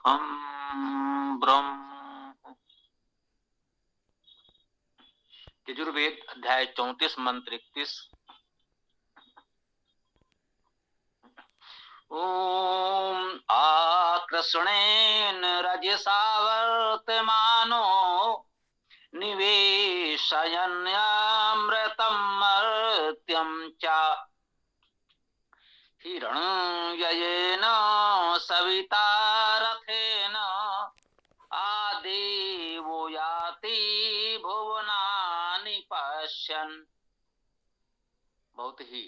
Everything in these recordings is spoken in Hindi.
अहम ब्रह्म। यजुर्वेद अध्याय 34 मंत्र 31। ओम आकृष्णेन रजसा वर्तमानो निवेशयन्यामृतं मर्त्यं च हिरण्ययेन सविता रथेन आदेवो याति भुवनानि पश्यन्। बहुत ही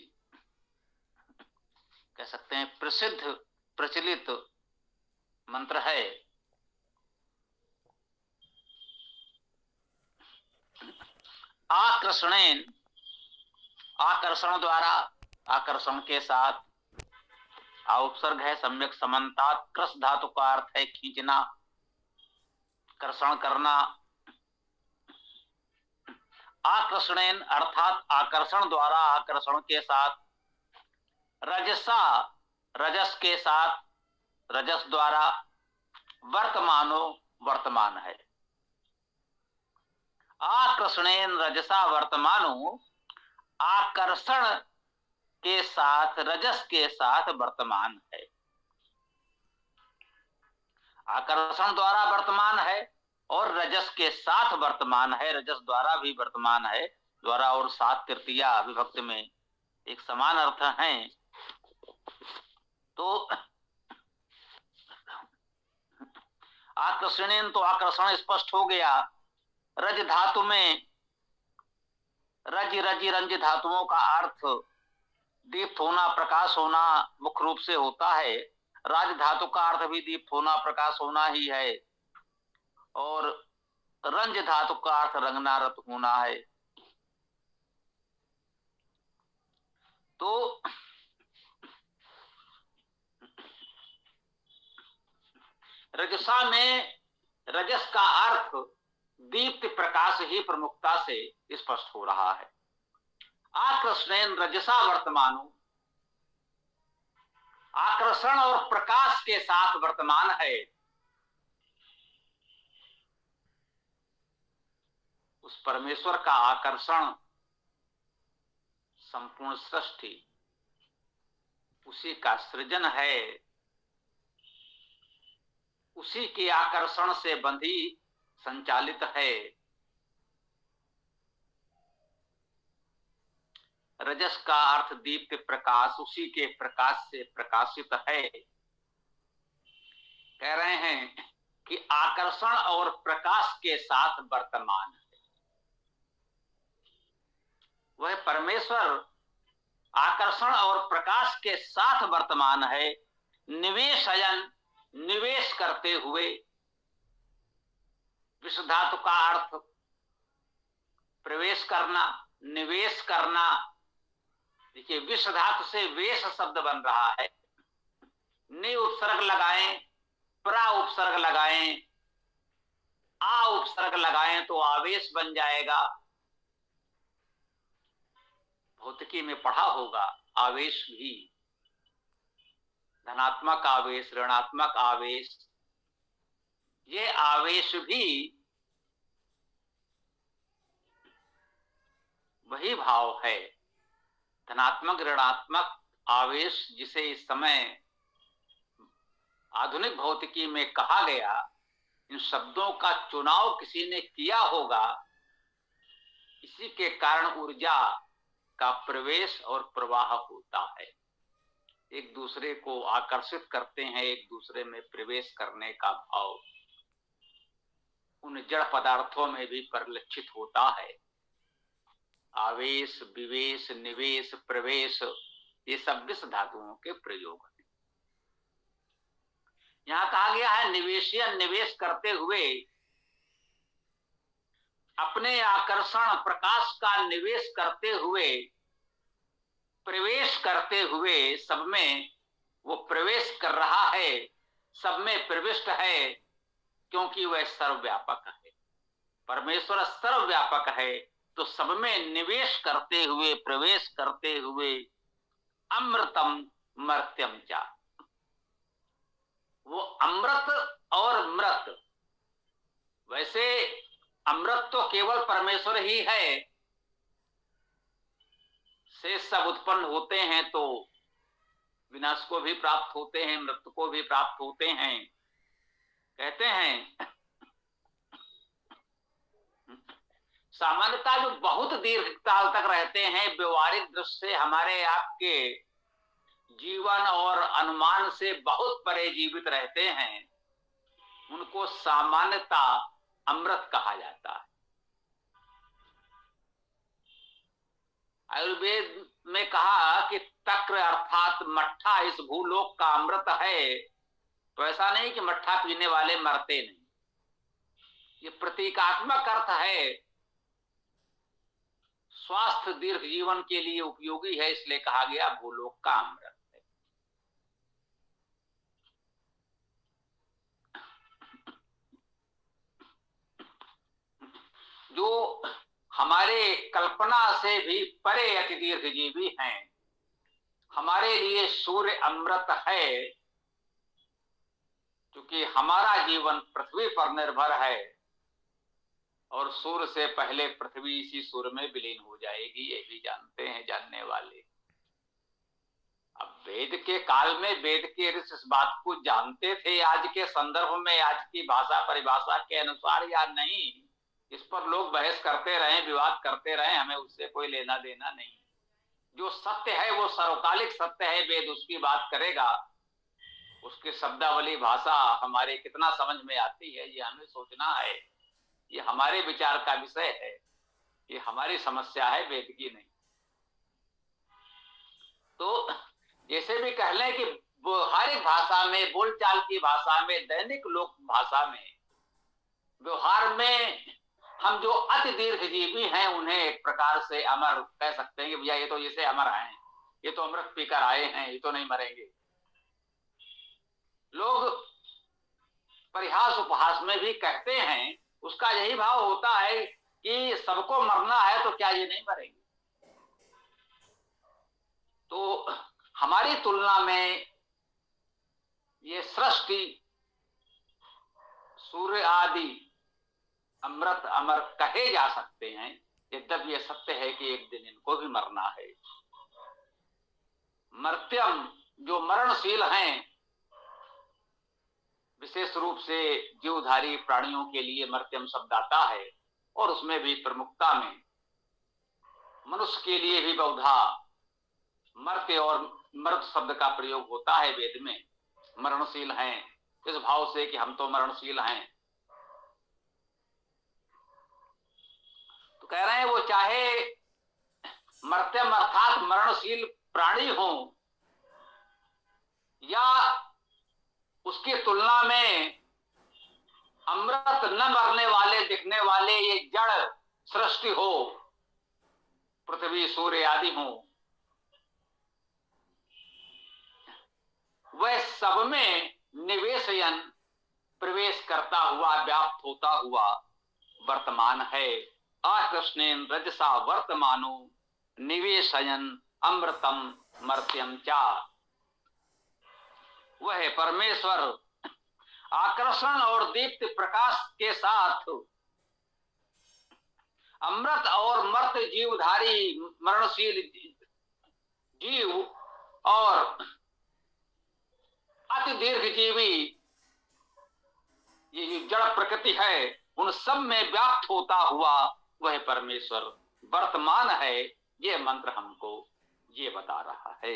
कह सकते हैं प्रसिद्ध प्रचलित मंत्र है। आकर्षणेन, आकर्षण द्वारा, आकर्षण के साथ। उपसर्ग है सम्यक समन्तात। कृष धातु का अर्थ है खींचना, कर्षण करना। आकर्षणेन अर्थात आकर्षण द्वारा, आकर्षण के साथ। रजसा, रजस के साथ, रजस द्वारा। वर्तमानो, वर्तमान है। आकर्षणेन रजसा वर्तमानो, आकर्षण के साथ, रजस के साथ वर्तमान है। आकर्षण द्वारा वर्तमान है और रजस के साथ वर्तमान है। रजस द्वारा भी वर्तमान है। द्वारा और साथ तृतीया विभक्ति में एक समान अर्थ हैं। तो आकर्षणेन तो आकर्षण स्पष्ट हो गया। रज धातु में रज, रजि, रंज धातुओं का अर्थ दीप्त होना, प्रकाश होना मुख्य रूप से होता है। राज धातु का अर्थ भी दीप्त होना, प्रकाश होना ही है। और रंज धातु का अर्थ रंगना, रत होना है। तो रजसा में रजस का अर्थ दीप्त प्रकाश ही प्रमुखता से स्पष्ट हो रहा है। आकर्षणेन रजसा वर्तमानो, आकर्षण और प्रकाश के साथ वर्तमान है। उस परमेश्वर का आकर्षण संपूर्ण सृष्टि, उसी का सृजन है। उसी के आकर्षण से बंधी संचालित है। रजस का अर्थ दीप्त प्रकाश, उसी के प्रकाश से प्रकाशित है। कह रहे हैं कि आकर्षण और प्रकाश के साथ वर्तमान है। वह परमेश्वर आकर्षण और प्रकाश के साथ वर्तमान है। निवेशयन, निवेश करते हुए। विष धातु का अर्थ प्रवेश करना, निवेश करना। देखिए, विष धातु से वेश शब्द बन रहा है। नि उपसर्ग लगाएं, प्रा उपसर्ग लगाएं, आ उपसर्ग लगाएं तो आवेश बन जाएगा। भौतिकी में पढ़ा होगा, आवेश भी धनात्मक आवेश, ऋणात्मक आवेश। ये आवेश भी वही भाव है। धनात्मक ऋणात्मक आवेश जिसे इस समय आधुनिक भौतिकी में कहा गया, इन शब्दों का चुनाव किसी ने किया होगा। इसी के कारण ऊर्जा का प्रवेश और प्रवाह होता है। एक दूसरे को आकर्षित करते हैं, एक दूसरे में प्रवेश करने का भाव उन जड़ पदार्थों में भी परिलक्षित होता है। आवेश, विवेश, निवेश, प्रवेश, ये सब विष धातुओं के प्रयोग हैं। यहां कहा गया है निवेशियन, निवेश करते हुए। अपने आकर्षण प्रकाश का निवेश करते हुए, प्रवेश करते हुए, सब में वो प्रवेश कर रहा है, सब में प्रविष्ट है, क्योंकि वह सर्वव्यापक है। परमेश्वर सर्वव्यापक है, तो सब में निवेश करते हुए, प्रवेश करते हुए। अमृतम मर्त्यम चा, वो अमृत और मृत, वैसे अमृत तो केवल परमेश्वर ही है, से सब उत्पन्न होते हैं तो विनाश को भी प्राप्त होते हैं, मृत्यु को भी प्राप्त होते हैं। कहते हैं सामान्यतः जो बहुत दीर्घ काल तक रहते हैं, व्यवहारिक दृष्टि से हमारे आपके जीवन और अनुमान से बहुत परे जीवित रहते हैं, उनको सामान्यतः अमृत कहा जाता है। आयुर्वेद में कहा कि तक्र अर्थात मट्ठा इस भूलोक का अमृत है, तो ऐसा नहीं कि मट्ठा पीने वाले मरते नहीं, ये प्रतीकात्मक अर्थ है, स्वास्थ्य दीर्घ जीवन के लिए उपयोगी है, इसलिए कहा गया भूलोक का अमृत है। जो हमारे कल्पना से भी परे अति दीर्घ जीवी हैं, हमारे लिए सूर्य अमृत है, क्योंकि हमारा जीवन पृथ्वी पर निर्भर है और सूर्य से पहले पृथ्वी इसी सूर्य में विलीन हो जाएगी, ये भी जानते हैं जानने वाले। अब वेद के काल में वेद के ऋषि इस बात को जानते थे, आज के संदर्भ में आज की भाषा परिभाषा के अनुसार या नहीं, इस पर लोग बहस करते रहे, विवाद करते रहे, हमें उससे कोई लेना देना नहीं। जो सत्य है वो सर्वकालिक सत्य है, वेद उसकी बात करेगा, उसकी शब्दावली भाषा हमारे कितना समझ में आती है ये हमें सोचना है, ये हमारे विचार का विषय है, ये हमारी समस्या है, वेद की नहीं। तो जैसे भी कह लें कि व्यवहारिक भाषा में, बोलचाल की भाषा में, दैनिक लोक भाषा में, व्यवहार में हम जो अति दीर्घ जीवी हैं उन्हें एक प्रकार से अमर कह सकते हैं कि भैया ये तो जैसे अमर हैं, ये तो अमृत पीकर आए हैं, ये तो नहीं मरेंगे। लोग परिहास उपहास में भी कहते हैं, उसका यही भाव होता है कि सबको मरना है तो क्या ये नहीं मरेंगे। तो हमारी तुलना में ये सृष्टि सूर्य आदि अमृत अमर कहे जा सकते हैं, यद्यपि यह सत्य है कि एक दिन इनको भी मरना है। मर्त्यम जो मरणशील हैं, विशेष रूप से जीवधारी प्राणियों के लिए मर्त्यम शब्द आता है, और उसमें भी प्रमुखता में मनुष्य के लिए भी बहुधा मर्त्य और मृत शब्द का प्रयोग होता है वेद में। मरणशील हैं इस भाव से कि हम तो मरणशील हैं। तो कह रहे हैं वो चाहे मर्त्यम अर्थात मरणशील प्राणी हो या उसकी तुलना में अमृत न मरने वाले दिखने वाले ये जड़ सृष्टि हो, पृथ्वी सूर्य आदि हो, वह सब में निवेशयन प्रवेश करता हुआ, व्याप्त होता हुआ वर्तमान है। आकृष्णेन रजसा वर्तमानो निवेशयन अमृतम मर्त्यम चा। वह परमेश्वर आकर्षण और दीप्त प्रकाश के साथ अमृत और मर्त जीवधारी मरणशील जीव और अति दीर्घ जीवी ये जो जड़ प्रकृति है उन सब में व्याप्त होता हुआ वह परमेश्वर वर्तमान है। ये मंत्र हमको ये बता रहा है।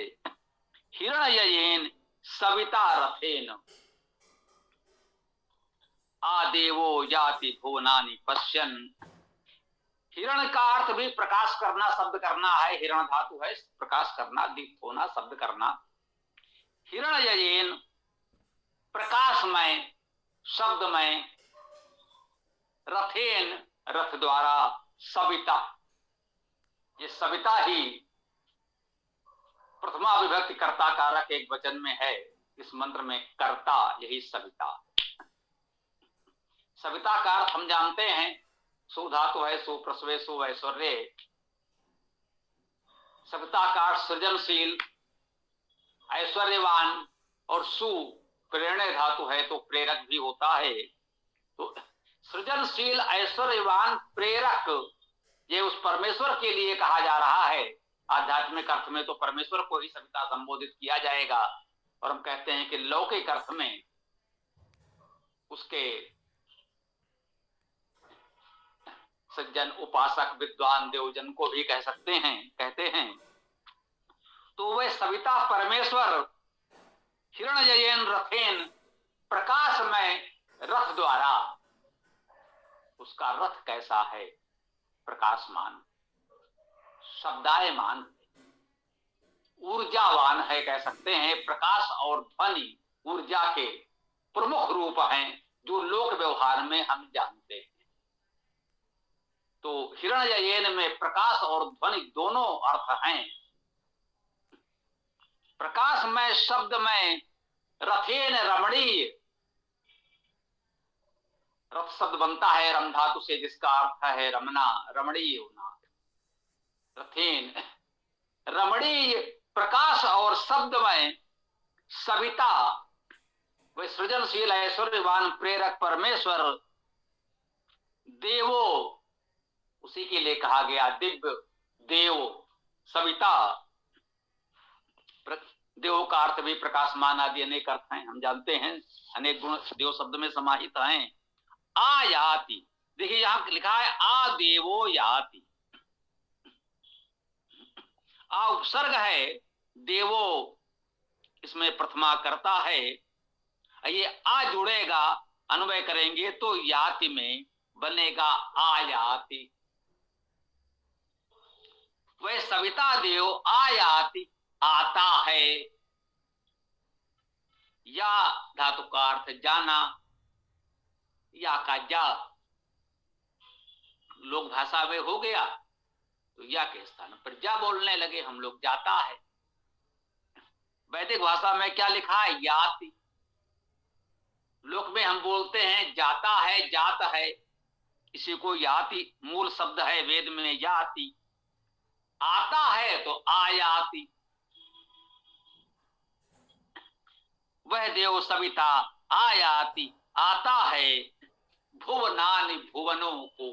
हिरण्ययेन सविता रथेन आदेवो जाति भुवनानि पश्यन्। हिरण का अर्थ भी प्रकाश करना, शब्द करना है। हिरण धातु है प्रकाश करना, दीप्त होना, शब्द करना। हिरण्ययेन प्रकाशमय, शब्दमय, रथेन रथ द्वारा, सविता ये सविता ही प्रथमा विभक्ति कर्ता कारक एक वचन में है। इस मंत्र में कर्ता यही सविता। सविता का अर्थ हम जानते हैं, सु धातु है, सुप्रसवे सु ऐश्वर्य। सविता का अर्थ सृजनशील, ऐश्वर्यवान, और सु प्रेरणा धातु है तो प्रेरक भी होता है। तो सृजनशील ऐश्वर्यवान प्रेरक ये उस परमेश्वर के लिए कहा जा रहा है। आध्यात्मिक अर्थ में तो परमेश्वर को ही सविता संबोधित किया जाएगा, और हम कहते हैं कि लौकिक अर्थ में उसके सज्जन, उपासक, विद्वान, देवजन को भी कह सकते हैं, कहते हैं। तो वह सविता परमेश्वर हिरण्ययन रथेन प्रकाशमय रथ द्वारा, उसका रथ कैसा है? प्रकाशमान, शब्दायमान, ऊर्जावान है, कह सकते हैं। प्रकाश और ध्वनि ऊर्जा के प्रमुख रूप हैं जो लोक व्यवहार में हम जानते हैं। तो हिरण्ययन में प्रकाश और ध्वनि दोनों अर्थ हैं। प्रकाशमय शब्द में रथेन रमणीय, रथ शब्द बनता है रम धातु से, जिसका अर्थ है रमना, रमणीय होना। रथेन रमणीय प्रकाश और शब्द में सविता, वह सृजनशील ऐश्वर्यवान प्रेरक परमेश्वर देवो, उसी के लिए कहा गया दिव्य देव। सविता, देव का अर्थ भी प्रकाशमान आदि अनेक अर्थ हैं, हम जानते हैं। अनेक गुण देव शब्द में समाहित हैं। आयाति, देखिए यहां लिखा है आ देवो याति, आ उपसर्ग है, देवो इसमें प्रथमा करता है। ये आ जुड़ेगा, अन्वय करेंगे तो याति में बनेगा आयाति। वह सविता देव आयाति, आता है। या धातु का अर्थ जाना, या का जा लोक भाषा में हो गया, तो या के स्थान पर जा बोलने लगे हम लोग, जाता है। वैदिक भाषा में क्या लिखा है? याति। लोक में हम बोलते हैं जाता है, जात है, इसी को याति मूल शब्द है वेद में, याति। आता है तो आयाति। वह देव सविता आयाति, आता है भुवनानि, भुवनों को।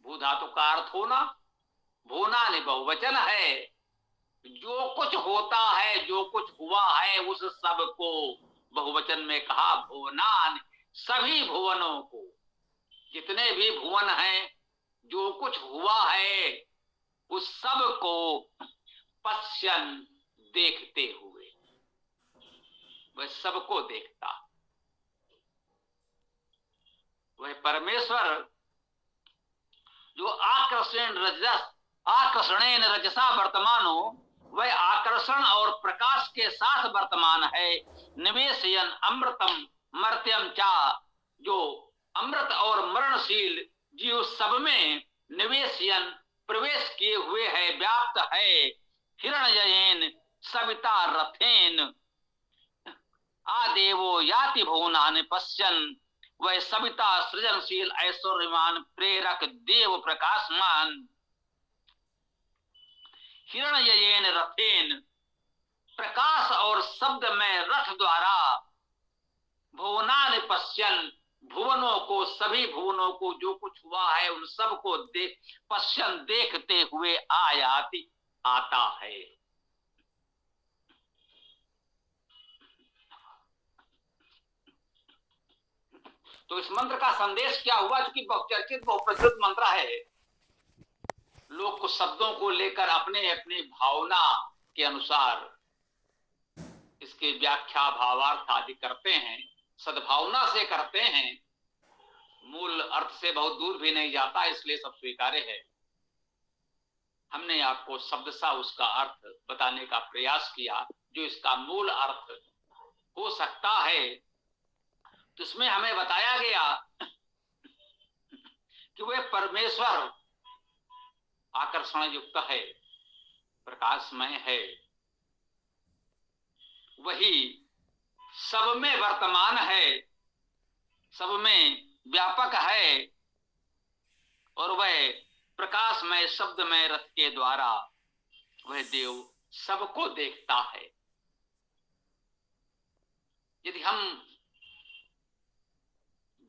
भू धातु का अर्थ होना, भुवनानि बहुवचन है। जो कुछ होता है, जो कुछ हुआ है, उस सब को बहुवचन में कहा भुवनानि, सभी भुवनों को। जितने भी भुवन हैं, जो कुछ हुआ है, उस सब को पश्यन, देखते हुए, वह सबको देखता। वह परमेश्वर जो आकर्षणेन रजसा वर्तमानो, वह आकर्षण और प्रकाश के साथ वर्तमान है। निवेशयन अमृतम मर्त्यम चा, जो अमृत और मरणशील जीव सब में निवेशयन प्रवेश किए हुए है, व्याप्त है। हिरण्ययन सविता रथेन आदेवो याति भुवनानि पश्यन्, वह सविता सृजनशील ऐश्वर्यवान प्रेरक देव प्रकाशमान हिरण्ययन रथेन, प्रकाश और शब्द में रथ द्वारा भुवनानि पश्यन्, भुवनों को, सभी भुवनों को, जो कुछ हुआ है उन सब को पश्यन्, देखते हुए आयाति, आता है। तो इस मंत्र का संदेश क्या हुआ? क्योंकि बहुचर्चित बहुप्रचलित मंत्र है, लोग कुछ शब्दों को लेकर अपने अपने भावना के अनुसार इसकी व्याख्या भावार्थ आदि करते हैं, सद्भावना से करते हैं, मूल अर्थ से बहुत दूर भी नहीं जाता, इसलिए सब स्वीकार्य है। हमने आपको शब्दशः उसका अर्थ बताने का प्रयास किया, जो इसका मूल अर्थ हो सकता है। तो इसमें हमें बताया गया कि वह परमेश्वर आकर्षण युक्त है, प्रकाशमय है, वही सब में वर्तमान है, सब में व्यापक है, और वह प्रकाशमय शब्दमय रथ के द्वारा वह देव सबको देखता है। यदि हम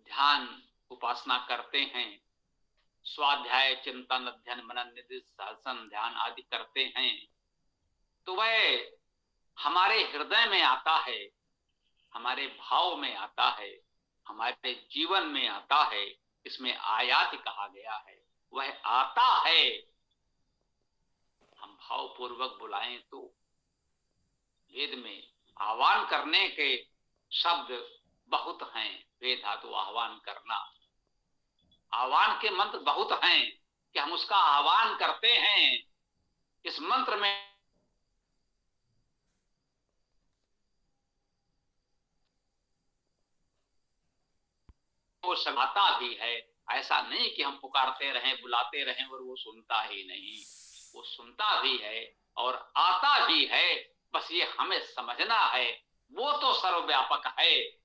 ध्यान उपासना करते हैं, स्वाध्याय चिंतन अध्ययन मनन निधि सहसन ध्यान आदि करते हैं, तो वह हमारे हृदय में आता है, हमारे भाव में आता है, हमारे जीवन में आता है। इसमें आयात कहा गया है, वह आता है। हम भावपूर्वक बुलाएं तो वेद में आह्वान करने के शब्द बहुत हैं। वेद धातु आह्वान करना, आह्वान के मंत्र बहुत हैं कि हम उसका आह्वान करते हैं। इस मंत्र में वो समाता भी है। ऐसा नहीं कि हम पुकारते रहें बुलाते रहें और वो सुनता ही नहीं, वो सुनता भी है और आता भी है। बस ये हमें समझना है, वो तो सर्वव्यापक है,